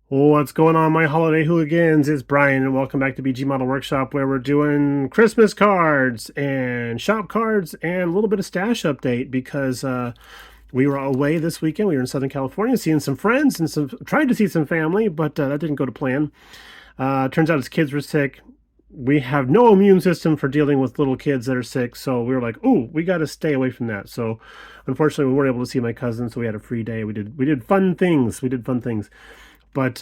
What's going on, my holiday hooligans? It's Brian, and welcome back to BG Model Workshop, where we're doing Christmas cards and shop cards and a little bit of stash update because we were away this weekend. We were in Southern California, seeing some friends and trying to see some family, but that didn't go to plan. Turns out his kids were sick. We have no immune system for dealing with little kids that are sick, so we were like, "Ooh, we got to stay away from that." So, unfortunately, we weren't able to see my cousin, so we had a free day. We did fun things. We did fun things. But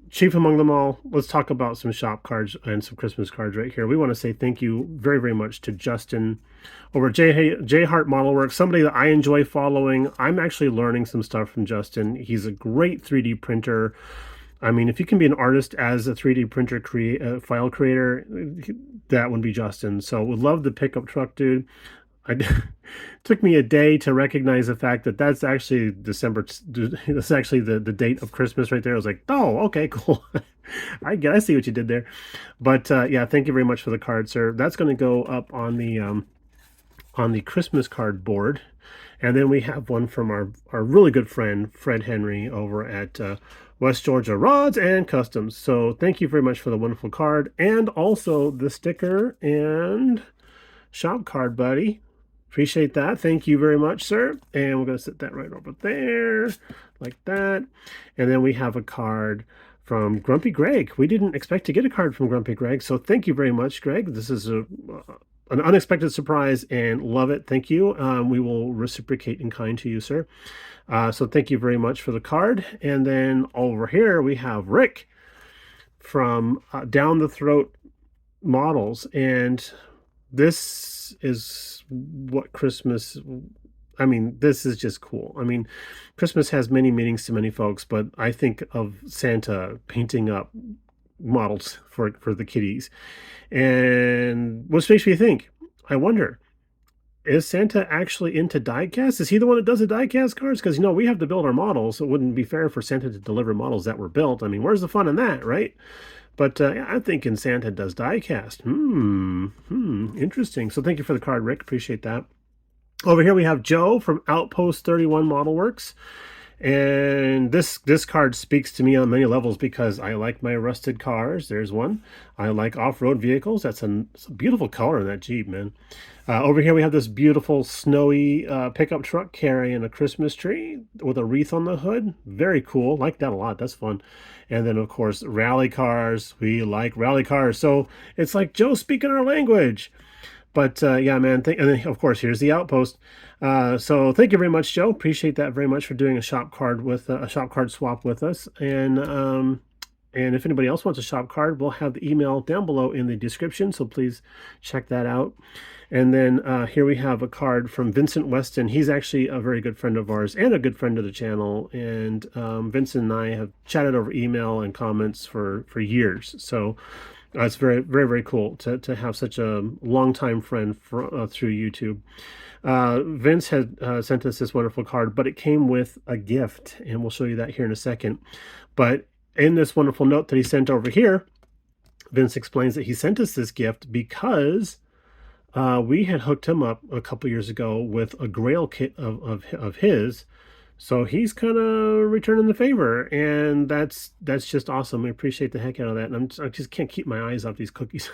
chief among them all, let's talk about some shop cards and some Christmas cards right here. We want to say thank you very, very much to Justin over at J Hart Modelworks, somebody that I enjoy following. I'm actually learning some stuff from Justin. He's a great 3D printer. I mean, if you can be an artist as a 3D printer file creator, that would be Justin. So would love the pickup truck, dude. I took me a day to recognize the fact that that's actually December. That's actually the date of Christmas right there. I was like, oh, okay, cool. I see what you did there. But yeah, thank you very much for the card, sir. That's going to go up on the Christmas card board. And then we have one from our really good friend Fred Henry over at West Georgia Rods and Customs. So thank you very much for the wonderful card and also the sticker and shop card, buddy. Appreciate that. Thank you very much, sir. And we're going to set that right over there like that. And then we have a card from Grumpy Greg. We didn't expect to get a card from Grumpy Greg, so thank you very much, Greg. This is an unexpected surprise and love it. Thank you. We will reciprocate in kind to you, sir. So thank you very much for the card. And then over here we have Rick from Down the Throat Models. And this is what Christmas, I mean, this is just cool. I mean, Christmas has many meanings to many folks, but I think of Santa painting up models for the kiddies. And what makes me think, I wonder, is Santa actually into diecast? Is he the one that does the diecast cards? Because, we have to build our models. So it wouldn't be fair for Santa to deliver models that were built. I mean, where's the fun in that, right? But I'm thinking Santa does diecast. Interesting. So thank you for the card, Rick. Appreciate that. Over here we have Joe from Outpost 31 Modelworks. And this card speaks to me on many levels because I like my rusted cars. There's one. I like off-road vehicles. It's a beautiful color in that Jeep, man. Over here we have this beautiful snowy pickup truck carrying a Christmas tree with a wreath on the hood. Very cool. Like that a lot. That's fun. And then, of course, rally cars. We like rally cars. So it's like Joe speaking our language. But yeah, man. And then, of course, here's the Outpost. So thank you very much, Joe. Appreciate that very much for doing a shop card swap with us. And if anybody else wants a shop card, we'll have the email down below in the description. So please check that out. And then here we have a card from Vincent Weston. He's actually a very good friend of ours and a good friend of the channel. And Vincent and I have chatted over email and comments for years. So it's very, very, very cool to have such a longtime friend through YouTube. Vince had sent us this wonderful card, but it came with a gift, and we'll show you that here in a second. But in this wonderful note that he sent over here, Vince explains that he sent us this gift because we had hooked him up a couple years ago with a Grail kit of his. So he's kind of returning the favor, and that's just awesome. We appreciate the heck out of that, and I just can't keep my eyes off these cookies.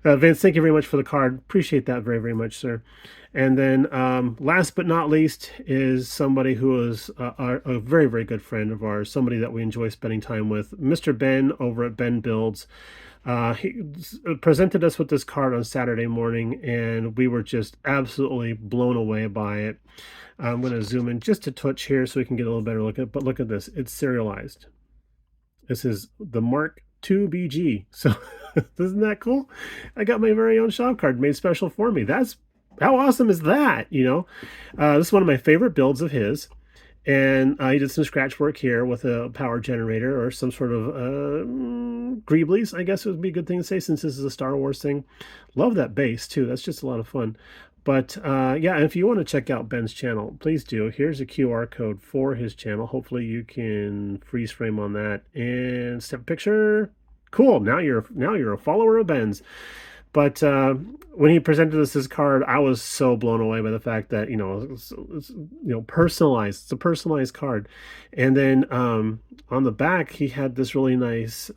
Vince, thank you very much for the card. Appreciate that very, very much, sir. And then last but not least is somebody who is a very, very good friend of ours, somebody that we enjoy spending time with, Mr. Ben over at Ben Builds. He presented us with this card on Saturday morning, and we were just absolutely blown away by it. I'm going to zoom in just a touch here so we can get a little better look at it. But look at this. It's serialized. This is the Mark II BG. So isn't that cool? I got my very own shop card made special for me. That's how awesome is that? This is one of my favorite builds of his. And he did some scratch work here with a power generator or some sort of Greeblies, I guess would be a good thing to say since this is a Star Wars thing. Love that base too. That's just a lot of fun. But yeah, if you want to check out Ben's channel, please do. Here's a QR code for his channel. Hopefully you can freeze frame on that and snap a picture. Cool. Now you're a follower of Ben's. But when he presented us his card, I was so blown away by the fact that personalized. It's a personalized card, and then on the back he had this really nice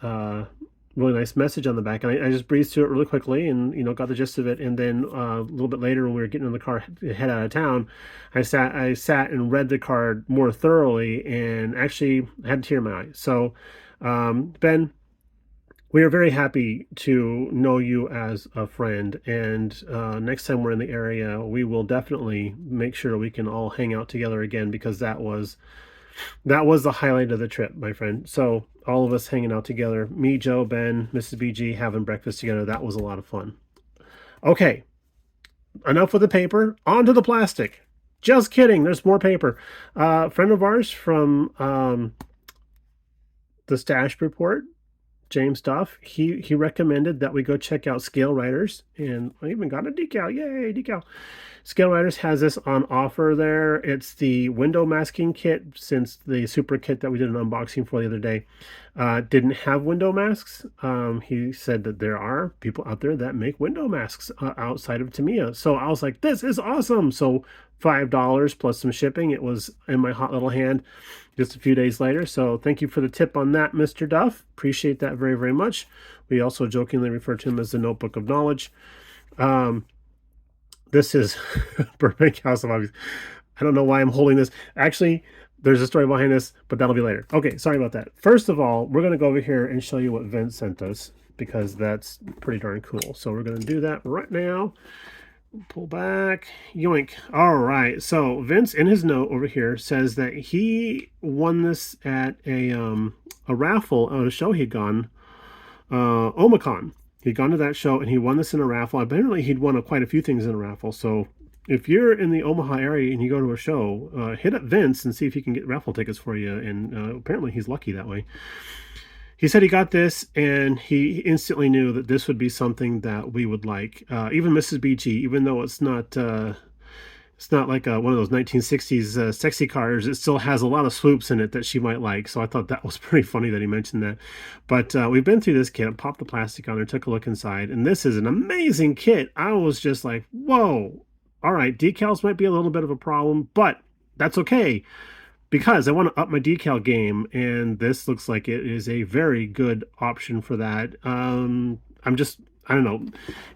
message on the back, and I just breezed through it really quickly, and got the gist of it. And then a little bit later, when we were getting in the car head out of town, I sat and read the card more thoroughly, and actually had a tear in my eye. So, Ben, we are very happy to know you as a friend, and next time we're in the area, we will definitely make sure we can all hang out together again, because that was the highlight of the trip, my friend. So all of us hanging out together, me, Joe, Ben, Mrs. BG, having breakfast together, that was a lot of fun. Okay, enough with the paper, on to the plastic. Just kidding, there's more paper. A friend of ours from the Stash Report, James Duff, he recommended that we go check out Scale Riders, and I even got a decal. Yay, decal. Scale Riders has this on offer there. It's the window masking kit, since the super kit that we did an unboxing for the other day didn't have window masks. He said that there are people out there that make window masks outside of Tamiya. So I was like, this is awesome. So $5 plus some shipping. It was in my hot little hand just a few days later. So thank you for the tip on that, Mr. Duff. Appreciate that very, very much. We also jokingly refer to him as the Notebook of Knowledge. This is Burbank House of Hobbies. I don't know why I'm holding this. Actually, there's a story behind this, but that'll be later. Okay, sorry about that. First of all, we're going to go over here and show you what Vince sent us, because that's pretty darn cool. So we're going to do that right now. Pull back, yoink. All right, so Vince in his note over here says that he won this at a raffle at a show he'd gone, Omicron. He'd gone to that show and he won this in a raffle. Apparently he'd won quite a few things in a raffle. So if you're in the Omaha area and you go to a show, hit up Vince and see if he can get raffle tickets for you. And apparently he's lucky that way. He said he got this, and he instantly knew that this would be something that we would like. Even Mrs. BG, even though it's not like one of those 1960s sexy cars, it still has a lot of swoops in it that she might like. So I thought that was pretty funny that he mentioned that. But we've been through this kit, popped the plastic on there, took a look inside, and this is an amazing kit. I was just like, whoa. All right, decals might be a little bit of a problem, but that's okay, because I want to up my decal game, and this looks like it is a very good option for that. I don't know.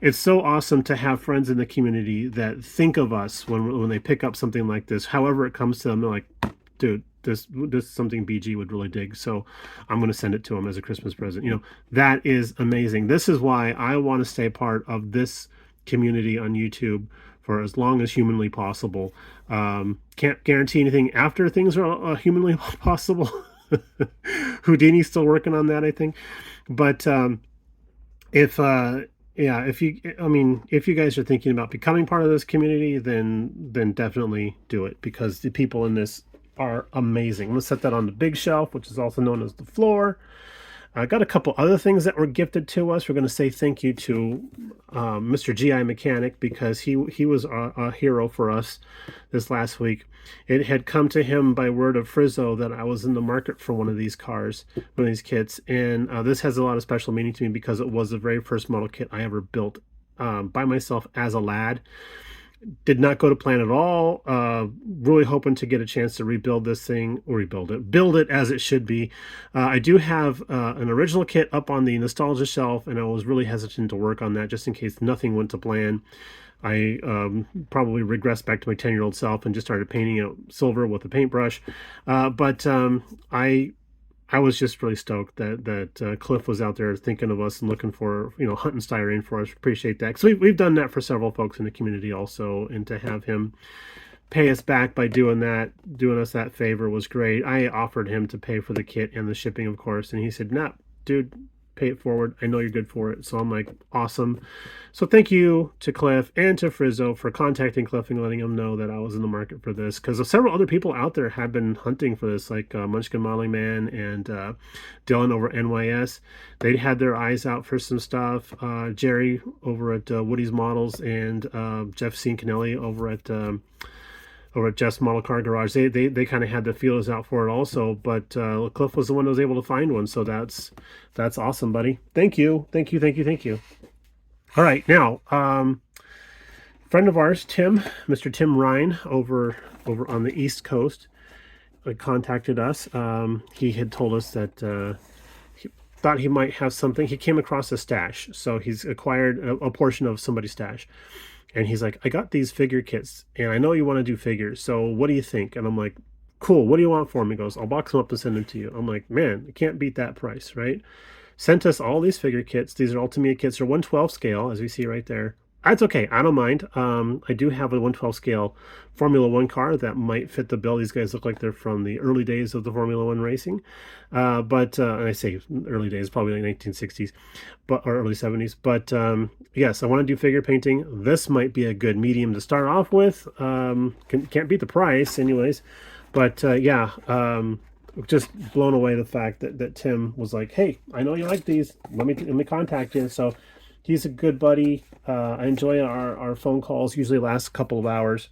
It's so awesome to have friends in the community that think of us when they pick up something like this. However it comes to them, they're like, dude, this is something BG would really dig, so I'm going to send it to him as a Christmas present. That is amazing. This is why I want to stay part of this community on YouTube for as long as humanly possible. Can't guarantee anything after things are humanly possible. Houdini's still working on that, I think. But if you guys are thinking about becoming part of this community, then definitely do it, because the people in this are amazing. I'm gonna set that on the big shelf, which is also known as the floor. I got a couple other things that were gifted to us. We're going to say thank you to Mr. GI Mechanic, because he was a hero for us this last week. It had come to him by word of Frizzo that I was in the market for one of these cars, one of these kits, and this has a lot of special meaning to me, because it was the very first model kit I ever built by myself as a lad. Did not go to plan at all. Really hoping to get a chance to rebuild this thing, or build it as it should be. I do have an original kit up on the nostalgia shelf, and I was really hesitant to work on that just in case nothing went to plan. I probably regressed back to my 10-year-old self and just started painting it silver with a paintbrush. But I was just really stoked that Cliff was out there thinking of us and looking for, hunting styrene for us. Appreciate that. So we've done that for several folks in the community also, and to have him pay us back by doing us that favor was great. I offered him to pay for the kit and the shipping, of course, and he said, "Nah, dude, pay it forward. I know you're good for it." So I'm like, awesome. So thank you to Cliff and to Frizzo for contacting Cliff and letting him know that I was in the market for this, because several other people out there have been hunting for this, like Munchkin Modeling Man and Dylan over NYS. They had their eyes out for some stuff. Jerry over at Woody's Models, and Jeff Cincanelli over at Jeff's Model Car Garage. They kind of had the feelers out for it also, but Cliff was the one that was able to find one, so that's awesome, buddy. Thank you. All right, now, friend of ours, Tim, Mr. Tim Ryan, over on the East Coast, contacted us. He had told us that he thought he might have something. He came across a stash, so he's acquired a portion of somebody's stash. And he's like, I got these figure kits, and I know you want to do figures, so what do you think? And I'm like, cool, what do you want for him? He goes, I'll box them up and send them to you. I'm like, man, you can't beat that price, right? Sent us all these figure kits. These are Ultimate kits. They're 1/12 scale, as we see right there. That's okay. I don't mind. I do have a 1/12 scale Formula One car that might fit the bill. These guys look like they're from the early days of the Formula One racing. And I say early days, probably like 1960s, or early 70s. But yes, I want to do figure painting. This might be a good medium to start off with. Can't beat the price, anyways. But yeah. Just blown away the fact that Tim was like, hey, I know you like these. Let me contact you. So he's a good buddy. I enjoy our phone calls. Usually last a couple of hours.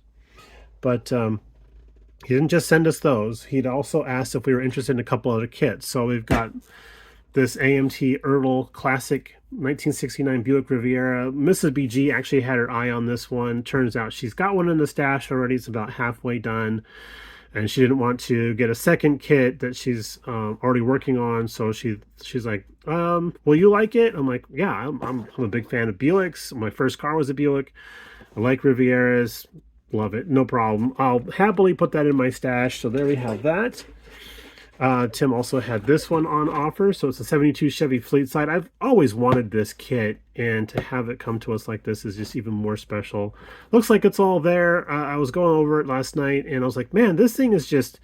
But he didn't just send us those. He'd also asked if we were interested in a couple other kits. So we've got this AMT Ertl Classic 1969 Buick Riviera. Mrs. BG actually had her eye on this one. Turns out she's got one in the stash already. It's about halfway done. And she didn't want to get a second kit that she's already working on, so she's like, "Will you like it?" I'm like, "Yeah, I'm a big fan of Buicks. My first car was a Buick. I like Rivieras, love it, no problem. I'll happily put that in my stash." So there we have that. Tim also had this one on offer, so it's a 72 Chevy Fleet Side. I've always wanted this kit, and to have it come to us like this is just even more special. Looks like it's all there. I was going over it last night, and I was like, man, this thing is just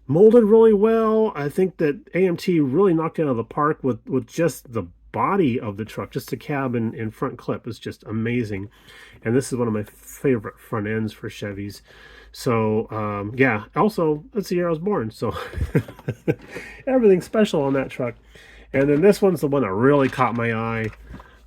molded really well. I think that AMT really knocked it out of the park with just the body of the truck. Just the cab and front clip is just amazing. And this is one of my favorite front ends for Chevys. So yeah, also that's the year I was born, so everything special on that truck. And then this one's the one that really caught my eye.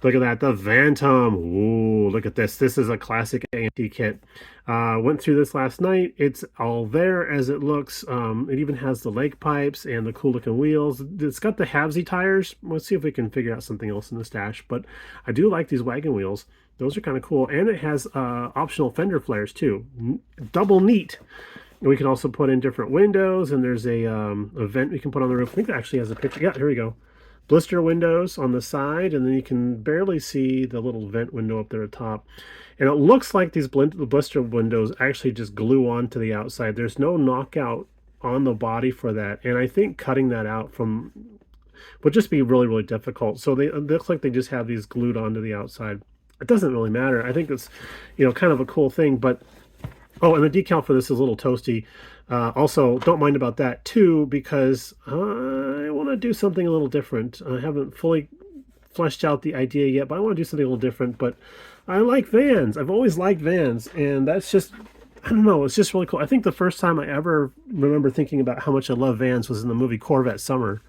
Look at that, the Phantom. Ooh, look at this. This is a classic AMT kit. Went through this last night. It's all there as it looks. It even has the lake pipes and the cool looking wheels. It's got the Havsy tires. Let's see if we can figure out something else in the stash. But I do like these wagon wheels. Those are kind of cool. And it has optional fender flares too. Double neat. And we can also put in different windows, and there's a vent we can put on the roof. I think it actually has a picture. Yeah, here we go. Blister windows on the side, and then you can barely see the little vent window up there at the top. And it looks like these blister windows actually just glue onto the outside. There's no knockout on the body for that, and I think cutting that out from would just be really, really difficult. So it looks like they just have these glued onto the outside. It doesn't really matter. I think it's, kind of a cool thing. But oh, and the decal for this is a little toasty. Also, don't mind about that too, because I want to do something a little different. I haven't fully fleshed out the idea yet, but I want to do something a little different. But I like vans. I've always liked vans, and that's just, I don't know, it's just really cool. I think the first time I ever remember thinking about how much I love vans was in the movie Corvette Summer.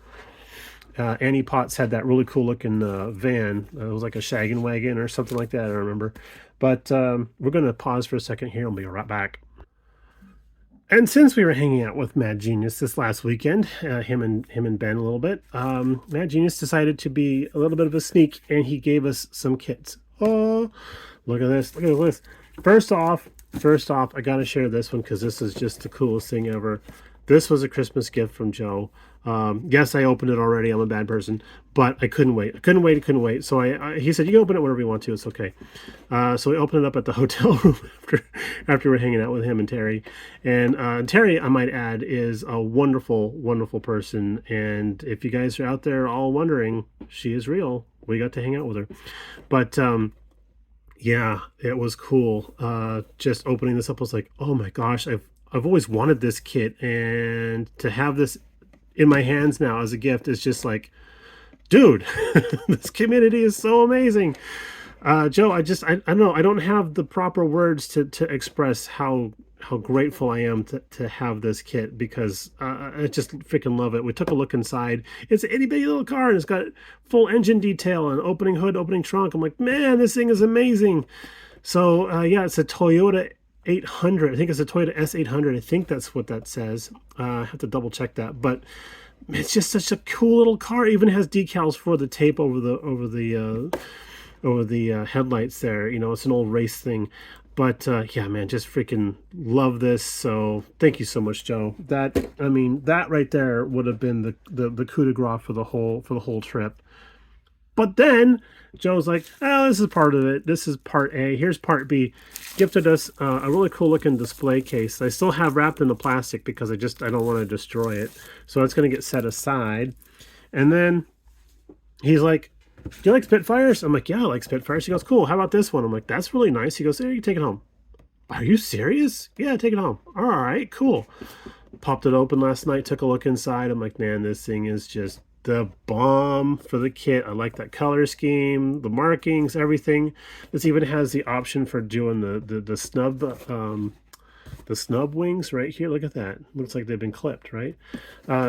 Annie Potts had that really cool looking van. It was like a shaggin' wagon or something like that, I remember. But we're going to pause for a second here and we'll be right back. And since we were hanging out with Mad Genius this last weekend, him and Ben a little bit, Mad Genius decided to be a little bit of a sneak, and he gave us some kits. Oh, look at this! Look at this! First off, I gotta share this one because this is just the coolest thing ever. This was a Christmas gift from Joe. Yes, I opened it already. I'm a bad person, but I couldn't wait. I couldn't wait. So he said, "You can open it whenever you want to. It's okay." So we opened it up at the hotel room after we were hanging out with him and Terry. And Terry, I might add, is a wonderful, wonderful person. And if you guys are out there all wondering, she is real. We got to hang out with her. But yeah, it was cool. Just opening this up, I was like, oh my gosh, I've always wanted this kit, and to have this in my hands now as a gift is just like, dude, this community is so amazing. Joe, I don't know. I don't have the proper words to express how grateful I am to have this kit, because I just freaking love it. We took a look inside. It's an itty bitty little car, and it's got full engine detail and opening hood, opening trunk. I'm like, man, this thing is amazing. So yeah, it's a Toyota 800. I think it's a Toyota S800. I think that's what that says. I have to double check that, but it's just such a cool little car. It even has decals for the tape over the headlights there. You know, it's an old race thing. But yeah, man, just freaking love this. So thank you so much, Joe. That, I mean, that right there would have been the coup de grace for the whole trip. But then Joe's like, oh, this is part of it. This is part A. Here's part B. Gifted us a really cool looking display case. I still have wrapped in the plastic because I don't want to destroy it. So it's going to get set aside. And then he's like, do you like Spitfires? I'm like, yeah, I like Spitfires. He goes, cool. How about this one? I'm like, that's really nice. He goes, here, you take it home. Are you serious? Yeah, take it home. All right, cool. Popped it open last night, took a look inside. I'm like, man, this thing is just the bomb for the kit. I like that color scheme, the markings, everything. This even has the option for doing the snub wings right here. Look at that. Looks like they've been clipped, right?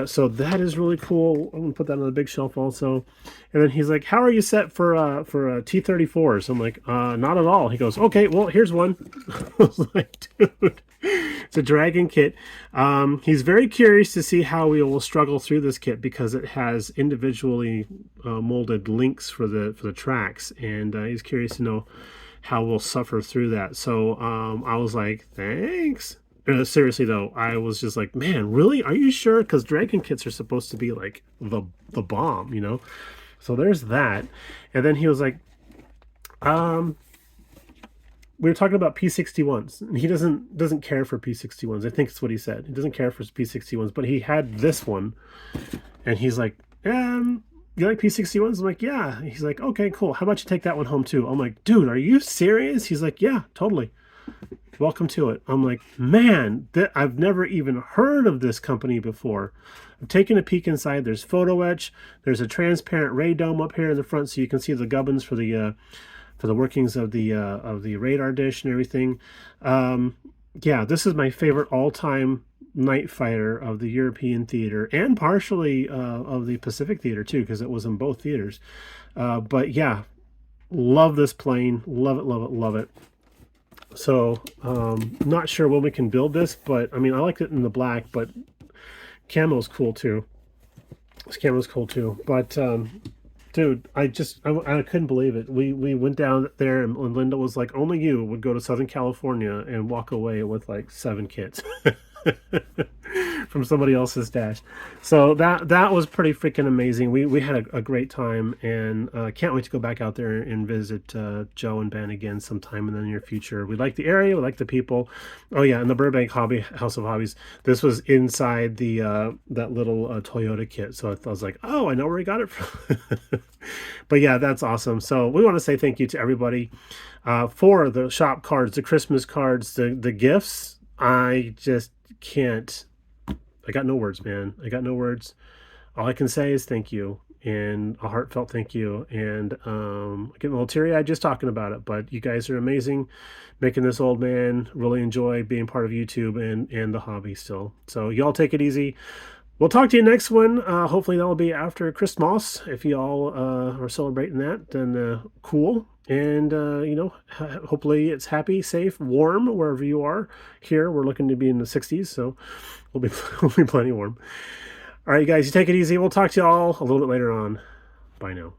So that is really cool. I'm gonna put that on the big shelf also. And then he's like, how are you set for T-34s? I'm like, not at all. He goes, okay, well, here's one. I was like, dude, it's a Dragon kit. He's very curious to see how we will struggle through this kit because it has individually molded links for the tracks, and he's curious to know how we'll suffer through that. So I was like, thanks. Seriously though, I was just like, man, really? Are you sure? Because Dragon kits are supposed to be like the bomb, you know? So there's that. And then he was like, we were talking about P61s. And he doesn't care for P61s. I think it's what he said. He doesn't care for P61s, but he had this one, and he's like, you like P61s? I'm like, yeah. He's like, okay, cool. How about you take that one home too? I'm like, dude, are you serious? He's like, yeah, totally. Welcome to it. I'm like, man, I've never even heard of this company before. I've taken a peek inside. There's photo etch. There's a transparent ray dome up here in the front, so you can see the gubbins for the workings of the radar dish and everything. Yeah, this is my favorite all-time night fighter of the European theater and partially of the Pacific theater too, because it was in both theaters. But yeah, love this plane. Love it, love it, love it. So not sure when we can build this, but I mean, I like it in the black, but camo's cool too. This camo's cool too. But dude, I couldn't believe it. We went down there, and Linda was like, only you would go to Southern California and walk away with like 7 kits. From somebody else's stash. So that was pretty freaking amazing. We had a great time, and can't wait to go back out there and visit Joe and Ben again sometime in the near future. We like the area, we like the people. Oh yeah, and the Burbank House of Hobbies. This was inside the that little Toyota kit. So I was like, oh, I know where he got it from. But yeah, that's awesome. So we want to say thank you to everybody for the shop cards, the Christmas cards, the gifts. I just can't. I got no words, man. I got no words. All I can say is thank you, and a heartfelt thank you. And I'm getting a little teary-eyed just talking about it, but you guys are amazing, making this old man really enjoy being part of YouTube and the hobby still. So y'all take it easy. We'll talk to you next one. Hopefully that'll be after Christmas. If y'all are celebrating that, then cool. And, you know, hopefully it's happy, safe, warm, wherever you are. Here, we're looking to be in the 60s, so we'll be plenty warm. All right, guys, you take it easy. We'll talk to you all a little bit later on. Bye now.